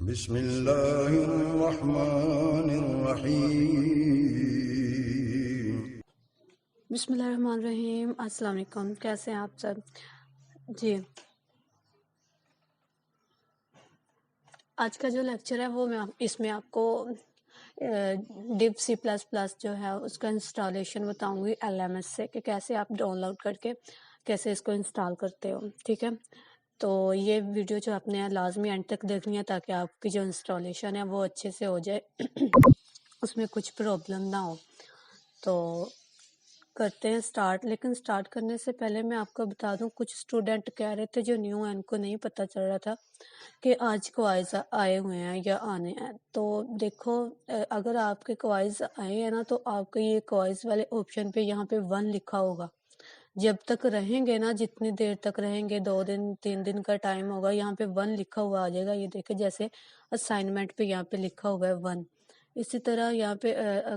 बिस्मिल्लाहिर्रहमानिर्रहीम। बिस्मिल्लाहिर्रहमानिर्रहीम। अस्सलाम वालेकुम। कैसे हैं आप सब? जी, आज का जो लेक्चर है वो इसमें आपको डिव सी प्लस प्लस जो है उसका इंस्टॉलेशन बताऊंगी LMS से कि कैसे आप डाउनलोड करके कैसे इसको इंस्टॉल करते हो। ठीक है, तो ये वीडियो जो आपने लाजमी एंड तक देखनी है ताकि आपकी जो इंस्टॉलेशन है वो अच्छे से हो जाए उसमें कुछ प्रॉब्लम ना हो। तो करते हैं स्टार्ट, लेकिन स्टार्ट करने से पहले मैं आपको बता दूं, कुछ स्टूडेंट कह रहे थे जो न्यू हैं उनको नहीं पता चल रहा था कि आज क्वाइज आए हुए हैं या आने हैं। तो देखो, अगर आपके क्वाइज आए हैं ना तो आपके ये क्वाइज वाले ऑप्शन पे यहाँ पे 1 लिखा होगा। जब तक रहेंगे ना, जितनी देर तक रहेंगे, 2 दिन 3 दिन का टाइम होगा, यहाँ पे 1 लिखा हुआ आ जाएगा। ये देखे जैसे असाइनमेंट पे यहाँ पे लिखा हुआ है 1, इसी तरह यहाँ पे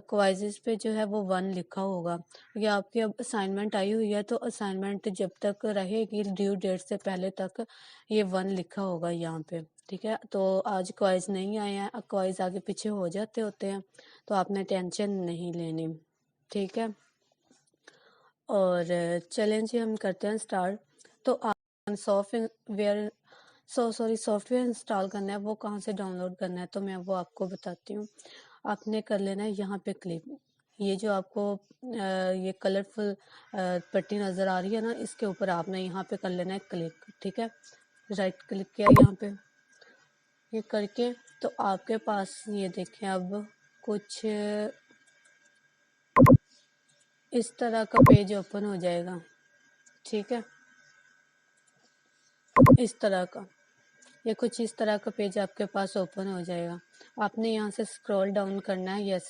क्वाइजेस पे जो है वो 1 लिखा होगा। या आपकी अब असाइनमेंट आई हुई है तो असाइनमेंट जब तक रहेगी ड्यू डेट से पहले तक ये 1 लिखा होगा यहाँ पे। ठीक है, तो आज क्वाइज नहीं आए हैं, क्वाइज आगे पीछे हो जाते होते हैं, तो आपने टेंशन नहीं लेनी। ठीक है, और चलें जी, हम करते हैं स्टार्ट। तो आप सॉफ्टवेयर सॉफ्टवेयर इंस्टॉल करना है, वो कहाँ से डाउनलोड करना है तो मैं वो आपको बताती हूँ। आपने कर लेना है यहाँ पे क्लिक। ये जो आपको ये कलरफुल पट्टी नज़र आ रही है ना, इसके ऊपर आपने यहाँ पे कर लेना है क्लिक। ठीक है, राइट क्लिक किया यहाँ पे, ये करके तो आपके पास ये देखें अब कुछ इस तरह का पेज ओपन हो जाएगा। ठीक है, इस तरह का, ये कुछ इस तरह का पेज आपके पास ओपन हो जाएगा। आपने यहाँ से स्क्रॉल डाउन करना है,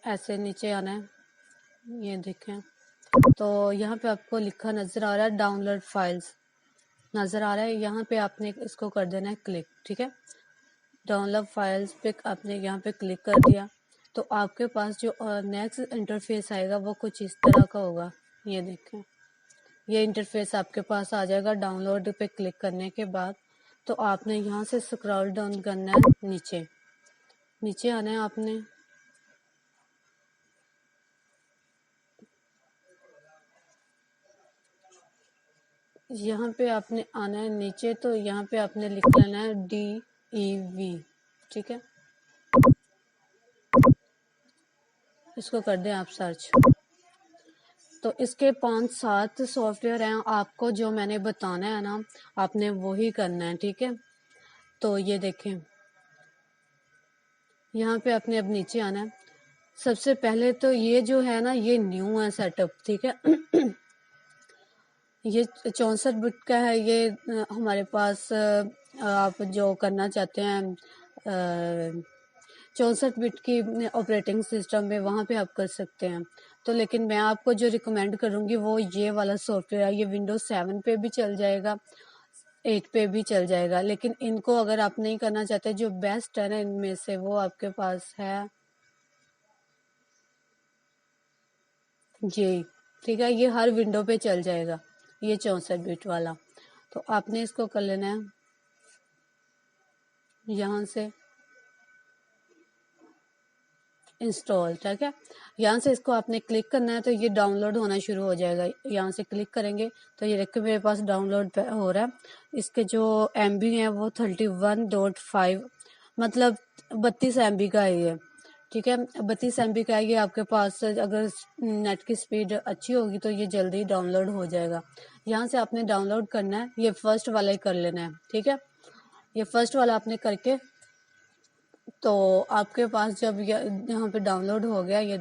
ऐसे नीचे आना है। ये देखें, तो यहाँ पे आपको लिखा नज़र आ रहा है डाउनलोड फाइल्स, नज़र आ रहा है। यहाँ पे आपने इसको कर देना है क्लिक। ठीक है, डाउनलोड फाइल्स पे आपने यहाँ पे क्लिक कर दिया तो आपके पास जो नेक्स्ट इंटरफेस आएगा वो कुछ इस तरह का होगा। ये देखें, ये इंटरफेस आपके पास आ जाएगा डाउनलोड पे क्लिक करने के बाद। तो आपने यहाँ से स्क्रॉल डाउन करना है, नीचे नीचे आना है आपने। यहाँ पे आपने आना है नीचे, तो यहाँ पे आपने लिख लेना है DEV। ठीक है, इसको कर दें आप सर्च। तो इसके 5-7 सॉफ्टवेयर हैं, आपको जो मैंने बताना है ना आपने वही करना है। ठीक है, तो ये देखें, यहाँ पे आपने अब नीचे आना है। सबसे पहले तो ये जो है ना ये न्यू है सेटअप। ठीक है, ये 64 बिट का है। ये हमारे पास आप जो करना चाहते हैं 64 बिट की ऑपरेटिंग सिस्टम में, वहाँ पे आप कर सकते हैं। तो लेकिन मैं आपको जो रिकमेंड करूँगी वो ये वाला सॉफ्टवेयर है। ये विंडोज 7 पे भी चल जाएगा, 8 पे भी चल जाएगा, लेकिन इनको अगर आप नहीं करना चाहते, जो बेस्ट है ना इनमें से वो आपके पास है जी। ठीक है, ये हर विंडो पे चल जाएगा, ये 64 बिट वाला। तो आपने इसको कर लेना है यहाँ से इंस्टॉल। ठीक है, यहाँ से इसको आपने क्लिक करना है तो ये डाउनलोड होना शुरू हो जाएगा। यहाँ से क्लिक करेंगे तो ये देखिए मेरे पास डाउनलोड हो रहा है। इसके जो MB है वो 31.5, मतलब 32 MB का है ये। ठीक है, 32 MB का है ये। आपके पास अगर नेट की स्पीड अच्छी होगी तो ये जल्दी डाउनलोड हो जाएगा। यहाँ से आपने डाउनलोड करना है, ये फर्स्ट वाला ही कर लेना है। ठीक है, ये फर्स्ट वाला आपने करके तो आपके पास जब यहाँ पे डाउनलोड हो गया, ये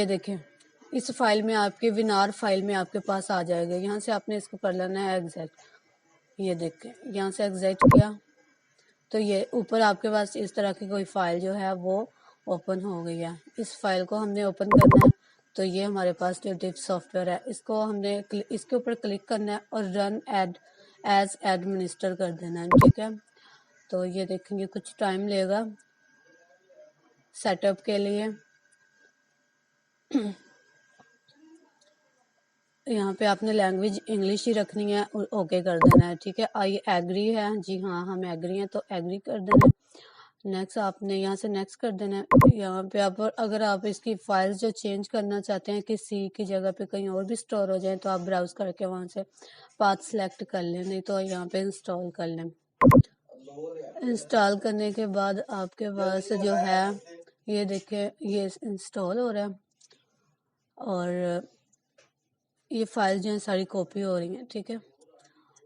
देखें इस फाइल में, आपके विनार फाइल में आपके पास आ जाएगा। यहाँ से आपने इसको कर लेना है एग्जैक्ट। ये देखें, यहाँ से एग्जैक्ट किया तो ये ऊपर आपके पास इस तरह की कोई फाइल जो है वो ओपन हो गई है। इस फाइल को हमने ओपन करना है। तो ये हमारे पास जो डिव सॉफ्टवेयर है, इसको हमने इसके ऊपर क्लिक करना है और रन एज एडमिनिस्टर कर देना है। ठीक है, तो ये देखेंगे कुछ टाइम लेगा सेटअप के लिए। यहाँ पे आपने लैंग्वेज इंग्लिश ही रखनी है और ओके कर देना है, ठीक है। आई एग्री है, जी हाँ हम एग्री हैं तो एग्री कर देना है। नेक्स्ट आपने यहाँ से नेक्स्ट कर देना है। यहाँ पे आप अगर आप इसकी फाइल्स जो चेंज करना चाहते हैं कि सी की जगह पे कहीं और भी स्टोर हो जाए तो आप ब्राउज करके वहाँ से पाथ सेलेक्ट कर लें, नहीं तो यहाँ पे इंस्टॉल कर लें। इंस्टॉल करने के बाद आपके पास जो है ये देखिए ये इंस्टॉल हो रहा है और ये फाइल जो है सारी कॉपी हो रही हैं, ठीक है।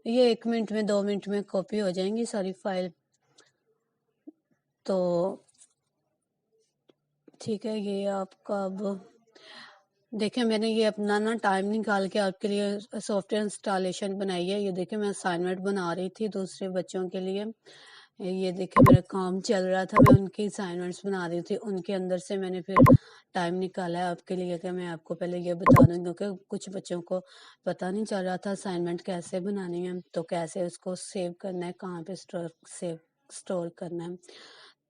ये 1 मिनट में 2 मिनट में कॉपी हो जाएंगी सारी फाइल, तो ठीक है। ये आपका अब देखिए मैंने ये अपना ना टाइम निकाल के आपके लिए सॉफ्टवेयर इंस्टॉलेशन बनाई है। ये देखिए मैं असाइनमेंट बना रही थी दूसरे बच्चों के लिए। ये देखिए मेरा काम चल रहा था, मैं उनकी असाइनमेंट्स बना रही थी, उनके अंदर से मैंने फिर टाइम निकाला है आपके लिए कि मैं आपको पहले ये बता दूं, क्योंकि कुछ बच्चों को पता नहीं चल रहा था असाइनमेंट कैसे बनानी है, तो कैसे उसको सेव करना है, कहाँ पे स्टोर करना है।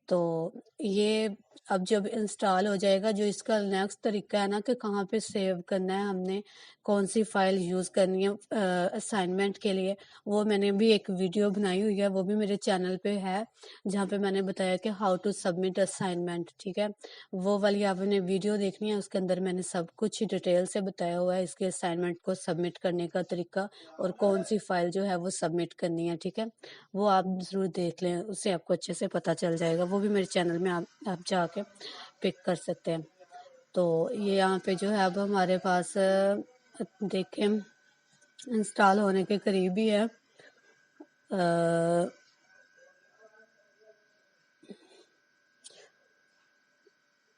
तो ये अब जब इंस्टॉल हो जाएगा, जो इसका नेक्स्ट तरीका है ना कि कहाँ पे सेव करना है, हमने कौन सी फाइल यूज़ करनी है असाइनमेंट के लिए, वो मैंने भी एक वीडियो बनाई हुई है, वो भी मेरे चैनल पे है, जहाँ पे मैंने बताया कि हाउ टू सबमिट असाइनमेंट, ठीक है। वो वाली आपने वीडियो देखनी है, उसके अंदर मैंने सब कुछ डिटेल से बताया हुआ है इसके असाइनमेंट को सबमिट करने का तरीका और कौन सी फाइल जो है वो सबमिट करनी है, ठीक है। वो आप ज़रूर देख लें, उससे आपको अच्छे से पता चल जाएगा, वो भी मेरे चैनल में आप जाके पिक कर सकते हैं। तो ये यहाँ पे जो है अब हमारे पास देखें इंस्टॉल होने के करीब ही है।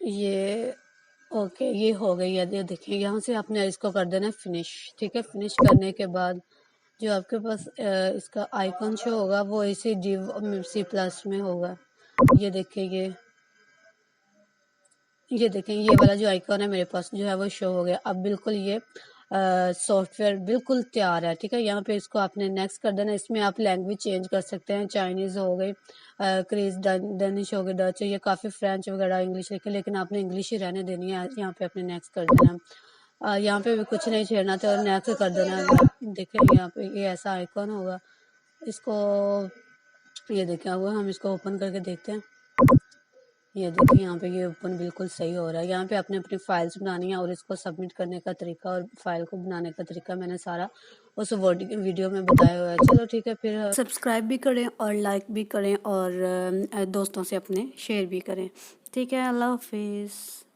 ये ओके ये हो गई है। ये देखिए यहाँ से आपने इसको कर देना फिनिश, ठीक है। फिनिश करने के बाद जो आपके पास इसका आइकन शो होगा वो इसी div C+ में होगा। ये देखिए ये देखें ये वाला जो आइकॉन है मेरे पास जो है वो शो हो गया। अब बिल्कुल ये सॉफ्टवेयर बिल्कुल तैयार है, ठीक है। यहाँ पे इसको आपने नेक्स्ट कर देना। इसमें आप लैंग्वेज चेंज कर सकते हैं, चाइनीज़ हो गई, क्रीज डेनिश हो गई, डच, ये काफ़ी फ्रेंच वगैरह इंग्लिश लिखे, लेकिन आपने इंग्लिश ही रहने देनी है। यहाँ पे आपने नेक्स्ट कर देना। यहाँ पे भी कुछ नहीं छेड़ना था और नेक्स्ट कर देना। देखें यहाँ पे ये ऐसा आइकॉन होगा, इसको ये देखें अब हम इसको ओपन करके देखते हैं। ये देखिए यहाँ पे ये ओपन बिल्कुल सही हो रहा है। यहाँ पे आपने अपनी फाइल्स बनानी है और इसको सबमिट करने का तरीका और फाइल को बनाने का तरीका मैंने सारा उस वीडियो में बताया हुआ है। चलो ठीक है, फिर सब्सक्राइब भी करें और लाइक भी करें और दोस्तों से अपने शेयर भी करें, ठीक है। अल्लाह हाफिज़।